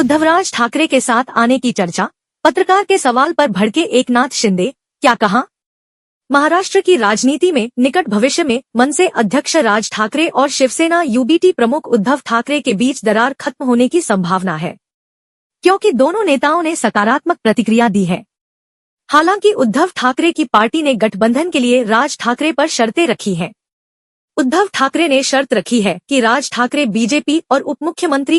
उद्धवराज ठाकरे के साथ आने की चर्चा, पत्रकार के सवाल पर भड़के एकनाथ शिंदे, क्या कहा? महाराष्ट्र की राजनीति में निकट भविष्य में मनसे अध्यक्ष राज ठाकरे और शिवसेना यूबीटी प्रमुख उद्धव ठाकरे के बीच दरार खत्म होने की संभावना है, क्योंकि दोनों नेताओं ने सकारात्मक प्रतिक्रिया दी है। हालांकि उद्धव ठाकरे की पार्टी ने गठबंधन के लिए राज ठाकरे पर शर्तें रखी हैं। उद्धव ठाकरे ने शर्त रखी है कि राज ठाकरे बीजेपी और उप मुख्यमंत्री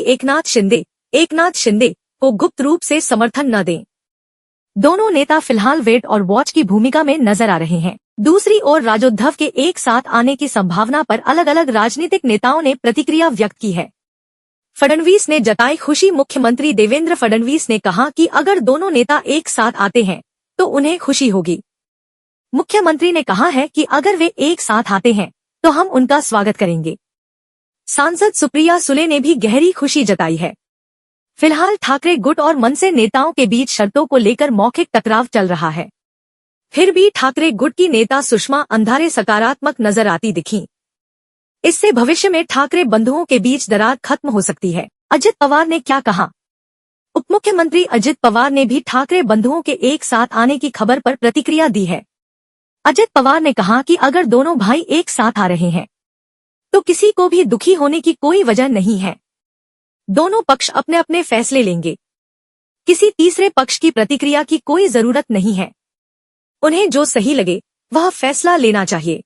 एकनाथ शिंदे को गुप्त रूप से समर्थन न दें। दोनों नेता फिलहाल वेट और वॉच की भूमिका में नजर आ रहे हैं। दूसरी ओर राजोद्धव के एक साथ आने की संभावना पर अलग अलग राजनीतिक नेताओं ने प्रतिक्रिया व्यक्त की है। फडणवीस ने जताई खुशी। मुख्यमंत्री देवेंद्र फडणवीस ने कहा कि अगर दोनों नेता एक साथ आते हैं तो उन्हें खुशी होगी। मुख्यमंत्री ने कहा है कि अगर वे एक साथ आते हैं तो हम उनका स्वागत करेंगे। सांसद सुप्रिया सुले ने भी गहरी खुशी जताई है। फिलहाल ठाकरे गुट और मनसे नेताओं के बीच शर्तों को लेकर मौखिक टकराव चल रहा है। फिर भी ठाकरे गुट की नेता सुषमा अंधारे सकारात्मक नजर आती दिखीं। इससे भविष्य में ठाकरे बंधुओं के बीच दरार खत्म हो सकती है। अजित पवार ने क्या कहा? उप मुख्यमंत्री अजित पवार ने भी ठाकरे बंधुओं के एक साथ आने की खबर पर प्रतिक्रिया दी है। अजित पवार ने कहा कि अगर दोनों भाई एक साथ आ रहे हैं तो किसी को भी दुखी होने की कोई वजह नहीं है। दोनों पक्ष अपने अपने फैसले लेंगे। किसी तीसरे पक्ष की प्रतिक्रिया की कोई जरूरत नहीं है। उन्हें जो सही लगे वह फैसला लेना चाहिए।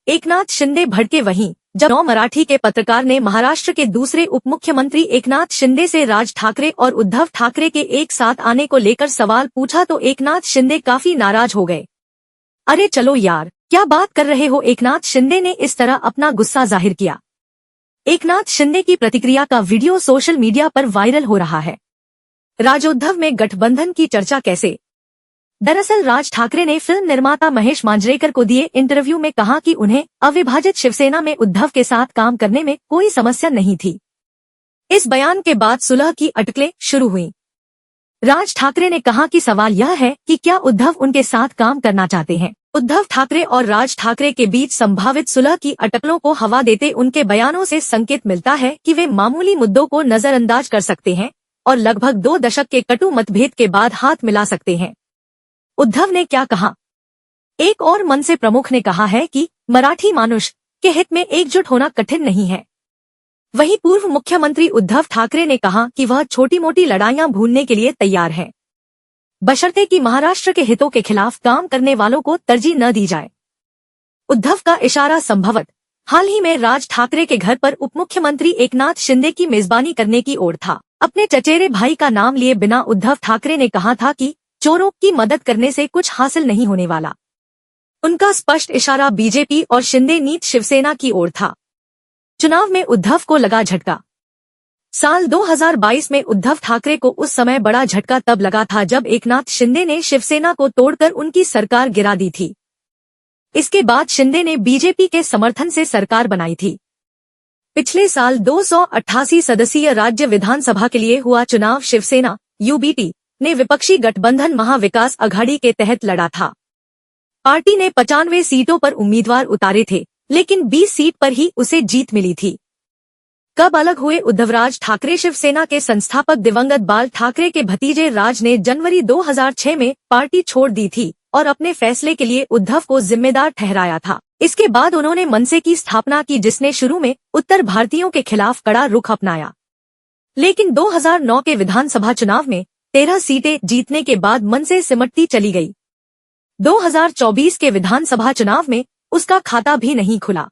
एकनाथ शिंदे भड़के। वहीं जब नौ मराठी के पत्रकार ने महाराष्ट्र के दूसरे उप मुख्यमंत्री एकनाथ शिंदे से राज ठाकरे और उद्धव ठाकरे के एक साथ आने को लेकर सवाल पूछा तो एकनाथ शिंदे काफी नाराज हो गए। अरे चलो यार, क्या बात कर रहे हो? एकनाथ शिंदे ने इस तरह अपना गुस्सा जाहिर किया। एकनाथ शिंदे की प्रतिक्रिया का वीडियो सोशल मीडिया पर वायरल हो रहा है। राजोद्धव में गठबंधन की चर्चा कैसे? दरअसल राज ठाकरे ने फिल्म निर्माता महेश मांजरेकर को दिए इंटरव्यू में कहा कि उन्हें अविभाजित शिवसेना में उद्धव के साथ काम करने में कोई समस्या नहीं थी। इस बयान के बाद सुलह की अटकलें शुरू हुईं। राज ठाकरे ने कहा कि सवाल यह है कि क्या उद्धव उनके साथ काम करना चाहते हैं। उद्धव ठाकरे और राज ठाकरे के बीच संभावित सुलह की अटकलों को हवा देते उनके बयानों से संकेत मिलता है कि वे मामूली मुद्दों को नजरअंदाज कर सकते हैं और लगभग 2 दशक के कटु मतभेद के बाद हाथ मिला सकते हैं। उद्धव ने क्या कहा? एक और मनसे प्रमुख ने कहा है कि मराठी मानुष के हित में एकजुट होना कठिन नहीं है। वहीं पूर्व मुख्यमंत्री उद्धव ठाकरे ने कहा कि वह छोटी मोटी लड़ाइयां भूलने के लिए तैयार हैं, बशर्ते कि महाराष्ट्र के हितों के खिलाफ काम करने वालों को तरजीह न दी जाए। उद्धव का इशारा संभवत हाल ही में राज ठाकरे के घर पर उप मुख्यमंत्री एकनाथ शिंदे की मेजबानी करने की ओर था। अपने चचेरे भाई का नाम लिए बिना उद्धव ठाकरे ने कहा था कि चोरों की मदद करने से कुछ हासिल नहीं होने वाला। उनका स्पष्ट इशारा बीजेपी और शिंदे नीत शिवसेना की ओर था। चुनाव में उद्धव को लगा झटका। साल 2022 में उद्धव ठाकरे को उस समय बड़ा झटका तब लगा था जब एकनाथ शिंदे ने शिवसेना को तोड़कर उनकी सरकार गिरा दी थी। इसके बाद शिंदे ने बीजेपी के समर्थन से सरकार बनाई थी। पिछले साल 288 सदस्यीय राज्य विधानसभा के लिए हुआ चुनाव शिवसेना यूबीटी ने विपक्षी गठबंधन महाविकास अघाड़ी के तहत लड़ा था। पार्टी ने 95 सीटों पर उम्मीदवार उतारे थे, लेकिन 20 सीट पर ही उसे जीत मिली थी। कब अलग हुए उद्धवराज ठाकरे? शिवसेना के संस्थापक दिवंगत बाल ठाकरे के भतीजे राज ने जनवरी 2006 में पार्टी छोड़ दी थी और अपने फैसले के लिए उद्धव को जिम्मेदार ठहराया था। इसके बाद उन्होंने मनसे की स्थापना की, जिसने शुरू में उत्तर भारतीयों के खिलाफ कड़ा रुख अपनाया। लेकिन 2009 के विधानसभा चुनाव में 13 सीटें जीतने के बाद मनसे सिमटती चली गई। 2024 के विधानसभा चुनाव में उसका खाता भी नहीं खुला।